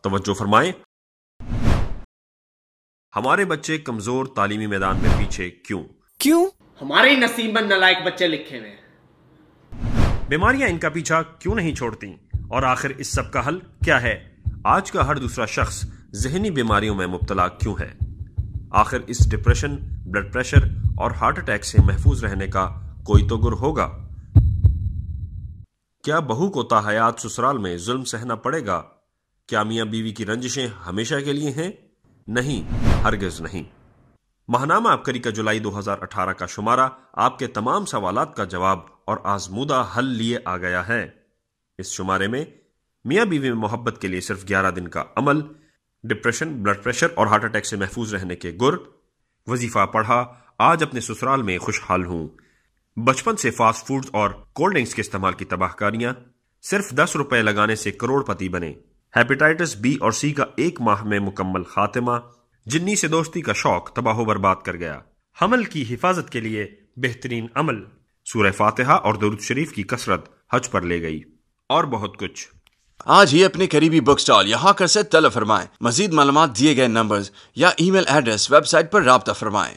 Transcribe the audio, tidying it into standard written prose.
توجہ فرمائیں۔ ہمارے بچے کمزور تعلیمی میدان میں پیچھے کیوں؟ ہمارے ہی نصیب میں نالائق بچے لکھے ہوئے ہیں۔ بیماریاں ان کا پیچھا کیوں نہیں چھوڑتی؟ اور آخر اس سب کا حل کیا ہے؟ آج کا ہر دوسرا شخص ذہنی بیماریوں میں مبتلا کیوں ہے؟ آخر اس ڈپریشن، بلڈ پریشر اور ہارٹ اٹیک سے محفوظ رہنے کا کوئی تو گر ہوگا۔ کیا بہو کو تا حیات سسرال میں ظلم سہنا پڑے گا؟ کیا میاں بیوی کی رنجشیں ہمیشہ کے لیے ہیں؟ نہیں، ہرگز نہیں۔ ماہنامہ عبقری کا جولائی 2018 کا شمارہ آپ کے تمام سوالات کا جواب اور آزمودہ حل لیے آ گیا ہے۔ اس شمارے میں میاں بیوی میں محبت کے لیے صرف 11 دن کا عمل، ڈپریشن، بلڈ پریشر اور ہارٹ اٹیک سے محفوظ رہنے کے گر، وظیفہ پڑھا، آج اپنے سسرال میں خوشحال ہوں، بچپن سے فاسٹ فوڈز اور کولڈ ڈرنکس کے استعمال کی تباہ کاریاں، صرف 10 روپے لگانے سے کروڑ پتی بنے، ہیپیٹائٹس بی اور سی کا 1 ماہ میں مکمل خاتمہ، جنی سے دوستی کا شوق تباہ و برباد کر گیا، حمل کی حفاظت کے لیے بہترین عمل، سورہ فاتحہ اور درود شریف کی کثرت حج پر لے گئی، اور بہت کچھ۔ آج ہی اپنے قریبی بک سٹال یہاں کر سے طلب فرمائیں۔ مزید معلومات دیے گئے نمبرز یا ای میل ایڈریس ویب سائٹ پر رابطہ فرمائیں۔